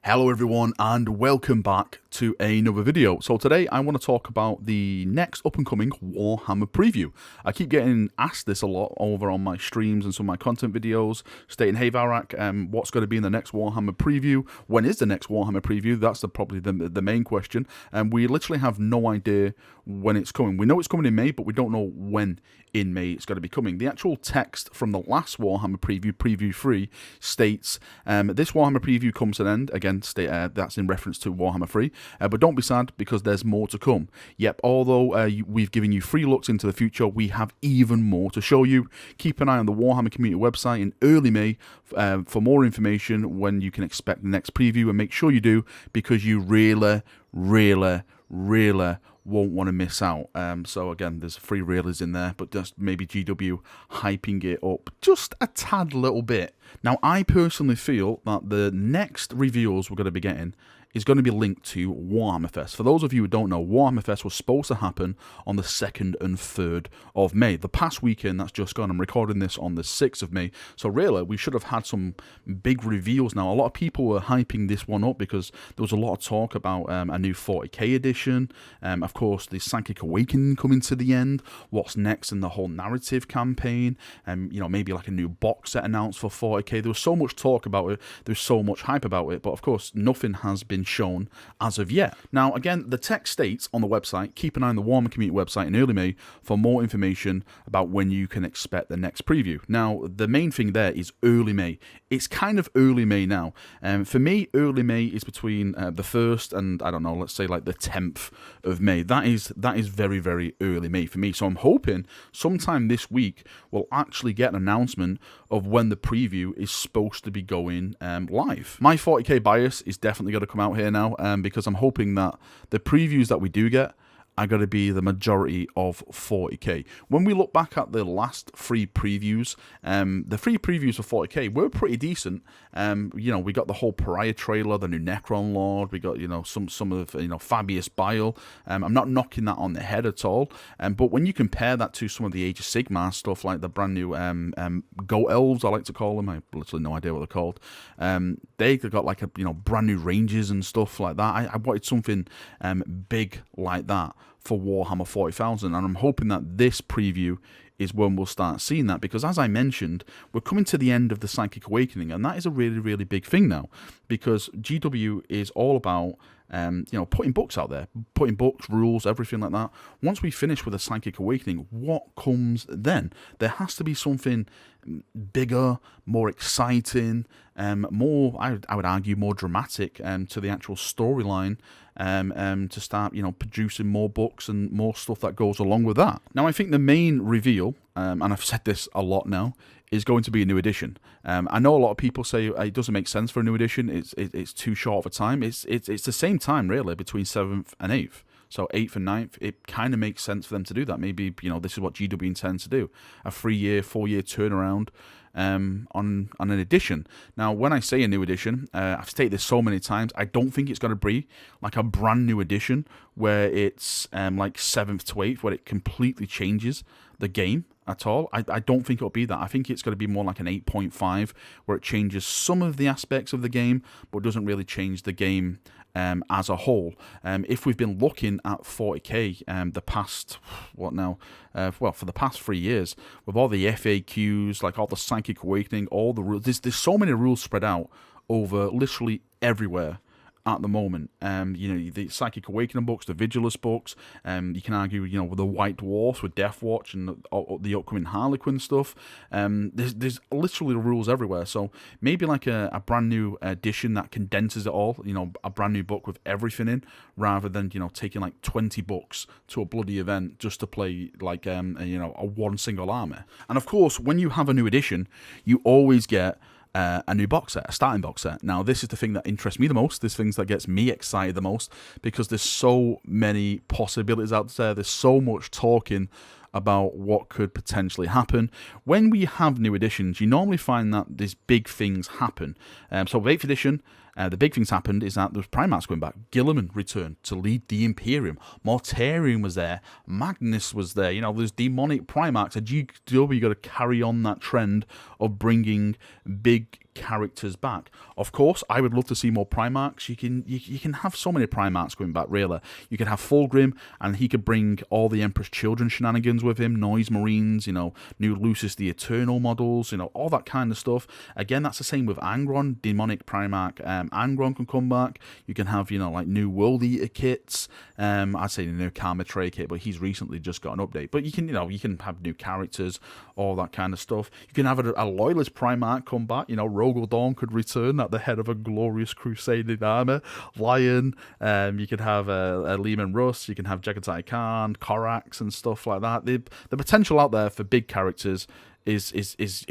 Hello everyone and welcome back to another video. So today I want to talk about the next up and coming Warhammer Preview. I keep getting asked this a lot over on my streams and some of my content videos, stating, hey Varak, what's going to be in the next Warhammer Preview? When is the next Warhammer Preview? That's probably the main question. And we literally have no idea when it's coming. We know it's coming in May, but we don't know when in May it's going to be coming. The actual text from the last Warhammer Preview, Preview 3, states, this Warhammer Preview comes to an end. Again, that's in reference to Warhammer 3. But don't be sad, because there's more to come. Yep, although we've given you free looks into the future, we have even more to show you. Keep an eye on the Warhammer community website in early May for more information when you can expect the next preview, and make sure you do, because you really won't want to miss out. So again, there's free reelers in there, but just maybe GW hyping it up just a tad little bit. Now, I personally feel that the next reveals we're going to be getting is going to be linked to Warhammer Fest. For those of you who don't know, Warhammer Fest was supposed to happen on the 2nd and 3rd of May. The past weekend that's just gone, I'm recording this on the 6th of May, so really we should have had some big reveals now. A lot of people were hyping this one up because there was a lot of talk about a new 40k edition, of course the Psychic Awakening coming to the end, what's next in the whole narrative campaign, you know, maybe like a new box set announced for 40k. There was so much talk about it, there's so much hype about it, but of course nothing has been shown as of yet. Now again, the text states on the website, keep an eye on the Warhammer community website in early May for more information about when you can expect the next preview. Now the main thing there is early May. It's kind of early May now. For me, early May is between the 1st and, I don't know, let's say like the 10th of May. That is very early May for me. So I'm hoping sometime this week we'll actually get an announcement of when the preview is supposed to be going live. My 40k bias is definitely going to come out here now, because I'm hoping that the previews that we do get are going to be the majority of 40k. When we look back at the last free previews, the free previews for 40k were pretty decent. You know, we got the whole Pariah trailer, the new Necron Lord, we got, you know, some of, you know, Fabius Bile. I'm not knocking that on the head at all, but when you compare that to some of the Age of Sigmar stuff, like the brand new Goat Elves, I like to call them, I have literally no idea what they're called, they got like a, you know, brand new ranges and stuff like that. I wanted something big like that for Warhammer 40,000, and I'm hoping that this preview is when we'll start seeing that, because as I mentioned, we're coming to the end of the Psychic Awakening, and that is a really big thing now, because GW is all about you know, putting books out there, putting books, rules, everything like that. Once we finish with a Psychic Awakening, what comes then? There has to be something bigger, more exciting, more, I would argue, more dramatic to the actual storyline, to start, you know, producing more books and more stuff that goes along with that. Now, I think the main reveal, and I've said this a lot now, is going to be a new edition. I know a lot of people say it doesn't make sense for a new edition. It's too short of a time. It's the same time really between 7th and 8th. So 8th and 9th, it kind of makes sense for them to do that. Maybe, you know, this is what GW intends to do. A 3-year, 4-year turnaround on an edition. Now, when I say a new edition, I've stated this so many times, I don't think it's going to be like a brand new edition where it's like 7th to 8th, where it completely changes the game at all. I don't think it'll be that. I think it's going to be more like an 8.5, where it changes some of the aspects of the game, but doesn't really change the game as a whole. If we've been looking at 40k the past, what now? Well, for the past 3 years, with all the FAQs, like all the Psychic Awakening, all the rules, there's so many rules spread out over literally everywhere at the moment. You know, the Psychic Awakening books, the Vigilus books, you can argue, you know, with the White Dwarfs, with Death Watch, and the upcoming Harlequin stuff. There's literally rules everywhere. So maybe like a brand new edition that condenses it all, you know, a brand new book with everything in, rather than, you know, taking like 20 books to a bloody event just to play like, you know, a one single army. And of course, when you have a new edition, you always get a new box set, a starting box set. Now, this is the thing that interests me the most. This thing that gets me excited the most, because there's so many possibilities out there. There's so much talking about what could potentially happen. When we have new editions, you normally find that these big things happen. So with 8th edition, the big things happened is that there was Primarchs going back. Guilliman returned to lead the Imperium. Mortarion was there. Magnus was there. You know, there's demonic Primarchs. And GW got to carry on that trend of bringing big characters back. Of course, I would love to see more Primarchs. You can have so many Primarchs going back, really. You could have Fulgrim, and he could bring all the Emperor's Children shenanigans with him, Noise Marines, you know, new Lucis the Eternal models, you know, all that kind of stuff. Again, that's the same with Angron, Demonic Primarch. Angron can come back. You can have, you know, like new World Eater kits. I'd say the new Karma Tray kit, but he's recently just got an update. But you can, you know, you can have new characters, all that kind of stuff. You can have a Loyalist Primarch come back, you know, Rogel Dawn could return at the head of a glorious crusading army. Lion, you could have a Lehman Russ, you can have Jagatai Khan, Korax and stuff like that. The potential out there for big characters is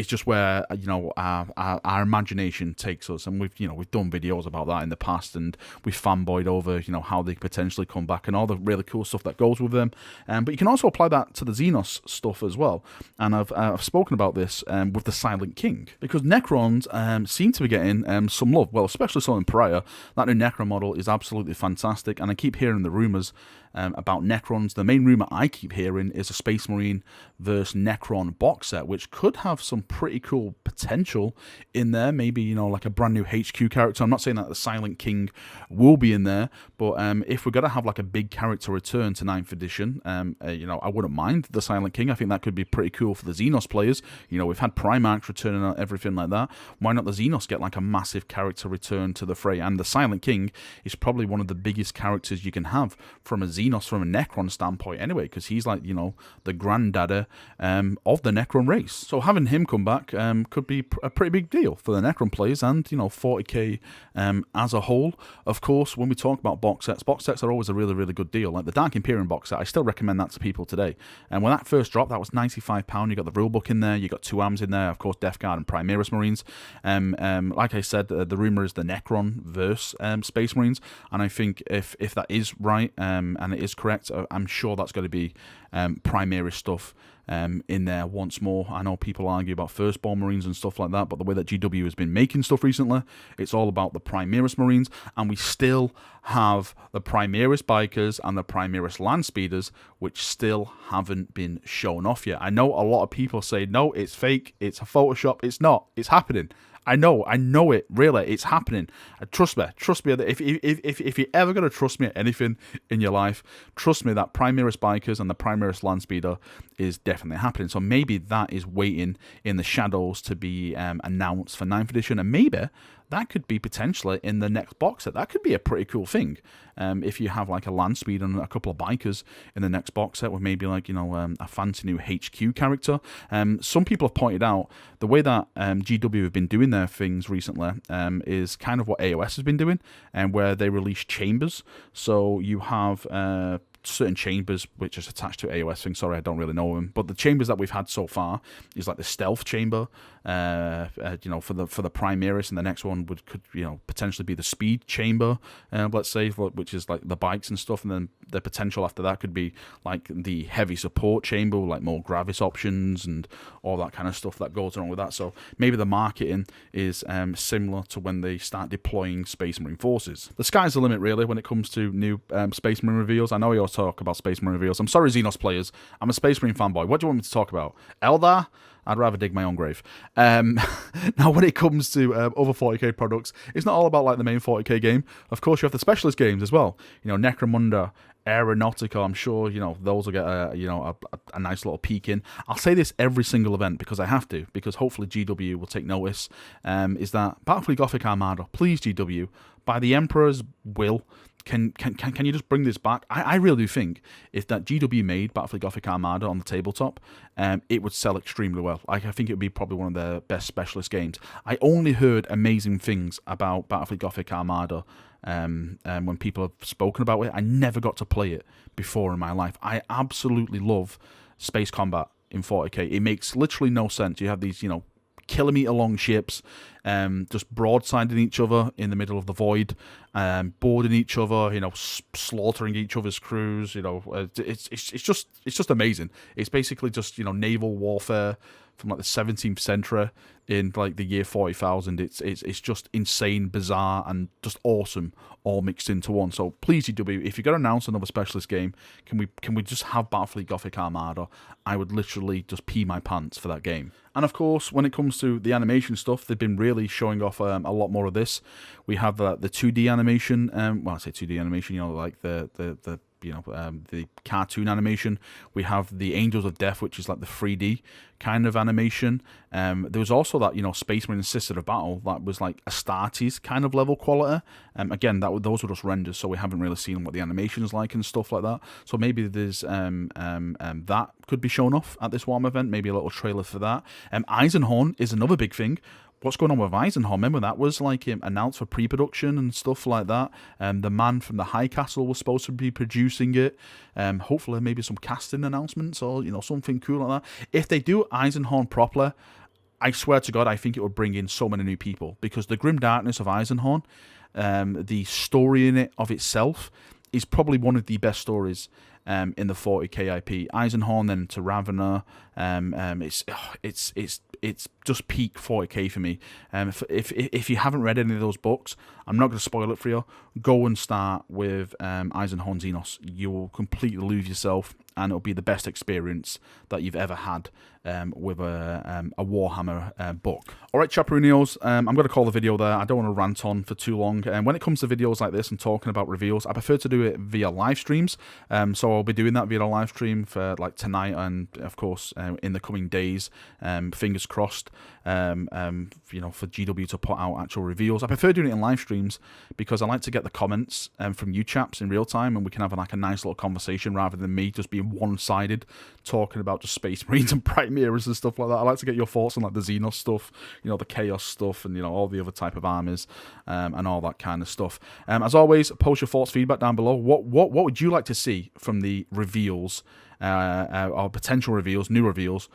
just where, you know, our imagination takes us, and we've done videos about that in the past, and we've fanboyed over, you know, how they potentially come back and all the really cool stuff that goes with them. But you can also apply that to the Xenos stuff as well, and I've spoken about this with the Silent King, because Necrons seem to be getting some love, well, especially so in Pariah. That new Necron model is absolutely fantastic, and I keep hearing the rumours about Necrons. The main rumour I keep hearing is a Space Marine versus Necron box set, which could have some pretty cool potential in there. Maybe, you know, like a brand new HQ character. I'm not saying that the Silent King will be in there, but if we're going to have like a big character return to 9th edition, you know, I wouldn't mind the Silent King. I think that could be pretty cool for the Xenos players. You know, we've had Primarchs returning and everything like that. Why not the Xenos get like a massive character return to the fray? And the Silent King is probably one of the biggest characters you can have from a Xenos, from a Necron standpoint anyway, because he's like, you know, the granddaddy of the Necron race. So having him come back could be a pretty big deal for the Necron players, and, you know, 40k as a whole. Of course, when we talk about box sets are always a really, really good deal. Like the Dark Imperium box set, I still recommend that to people today. And when that first dropped, that was £95. You got the rulebook in there, you got 2 AMs in there, of course, Death Guard and Primaris Marines. Like I said, the rumour is the Necron versus Space Marines, and I think if that is right, and it is correct, I'm sure that's going to be Primaris stuff in there once more. I know people argue about Firstborn Marines and stuff like that, but the way that GW has been making stuff recently, it's all about the Primaris Marines, and we still have the Primaris Bikers and the Primaris Landspeeders, which still haven't been shown off yet. I know a lot of people say, no, it's fake, it's a Photoshop. It's not. It's happening. I know it, really, it's happening. Trust me, if you're ever going to trust me at anything in your life, trust me that Primaris Bikers and the Primaris Landspeeder is definitely happening. So maybe that is waiting in the shadows to be announced for 9th edition, and maybe that could be potentially in the next box set. That could be a pretty cool thing. If you have like a Landspeed and a couple of Bikers in the next box set with maybe like, you know, a fancy new HQ character. Some people have pointed out the way that GW have been doing their things recently is kind of what AOS has been doing, and where they release chambers. So you have certain chambers which is attached to AOS thing. Sorry, I don't really know them, but the chambers that we've had so far is like the stealth chamber, you know, for the Primaris, and the next one could you know, potentially be the speed chamber, let's say, which is like the bikes and stuff, and then the potential after that could be like the heavy support chamber, like more Gravis options and all that kind of stuff that goes along with that. So maybe the marketing is similar to when they start deploying Space Marine forces. The sky's the limit, really, when it comes to new Space Marine reveals. I know you all talk about Space Marine reveals. I'm sorry, Xenos players. I'm a Space Marine fanboy. What do you want me to talk about? Eldar? I'd rather dig my own grave. Now, when it comes to other 40k products, it's not all about like the main 40k game. Of course, you have the specialist games as well. You know, Necromunda, Aeronautica, I'm sure, you know, those will get a nice little peek in. I'll say this every single event because I have to, because hopefully GW will take notice, is that Battlefield Gothic Armada, please GW, by the Emperor's will, can you just bring this back? I really do think if that GW made Battlefield Gothic Armada on the tabletop, it would sell extremely well. I think it would be probably one of their best specialist games. I only heard amazing things about Battlefield Gothic Armada when people have spoken about it. I never got to play it before in my life. I absolutely love space combat in 40k. It makes literally no sense. You have these, you know, kilometer long ships just broadsiding each other in the middle of the void, boarding each other, you know, slaughtering each other's crews. You know, it's just amazing. It's basically just, you know, naval warfare from like the 17th century in like the year 40,000. It's just insane, bizarre, and just awesome, all mixed into one. So please, GW, if you're going to announce another specialist game, can we just have Battlefleet Gothic Armada? I would literally just pee my pants for that game. And of course, when it comes to the animation stuff, they've been really showing off a lot more of this. We have the 2D animation. Well, I say 2D animation, you know, like the cartoon animation. We have the Angels of Death, which is like the 3D kind of animation. There was also that, you know, Space Marine Sister of Battle that was like Astartes kind of level quality. Again, those were just renders, so we haven't really seen what the animation is like and stuff like that. So maybe there's that could be shown off at this Warhammer event. Maybe a little trailer for that. Eisenhorn is another big thing. What's going on with Eisenhorn? Remember that was like announced for pre-production and stuff like that. The man from the High Castle was supposed to be producing it. Hopefully maybe some casting announcements or, you know, something cool like that. If they do Eisenhorn properly, I swear to God, I think it would bring in so many new people, because the grim darkness of Eisenhorn, the story in it of itself, is probably one of the best stories in the 40k IP. Eisenhorn then to Ravener, it's just peak 40k for me. If you haven't read any of those books, I'm not going to spoil it for you. Go and start with Eisenhorn Xenos. You will completely lose yourself, and it'll be the best experience that you've ever had with a Warhammer book. Alright, Chaperonios, I'm going to call the video there. I don't want to rant on for too long. When it comes to videos like this and talking about reveals, I prefer to do it via live streams. So I'll be doing that via a live stream for like tonight and, of course, in the coming days. Fingers crossed, you know, for GW to put out actual reveals. I prefer doing it in live streams because I like to get the comments from you chaps in real time, and we can have like a nice little conversation rather than me just being one-sided talking about just Space Marines and Bright Mirrors and stuff like that. I like to get your thoughts on like the Xenos stuff, you know, the Chaos stuff, and, you know, all the other type of armies and all that kind of stuff. As always, post your thoughts, feedback down below. What would you like to see from the reveals, or potential reveals, new reveals,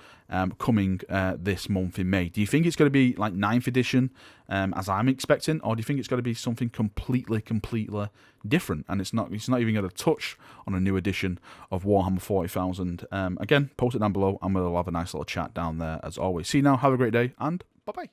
coming this month in May? Do you think it's going to be like 9th edition, as I'm expecting, or do you think it's going to be something completely different, and it's not even going to touch on a new edition of Warhammer 40,000? Again, post it down below, and we'll have a nice little chat down there as always. See you now, have a great day, and bye-bye.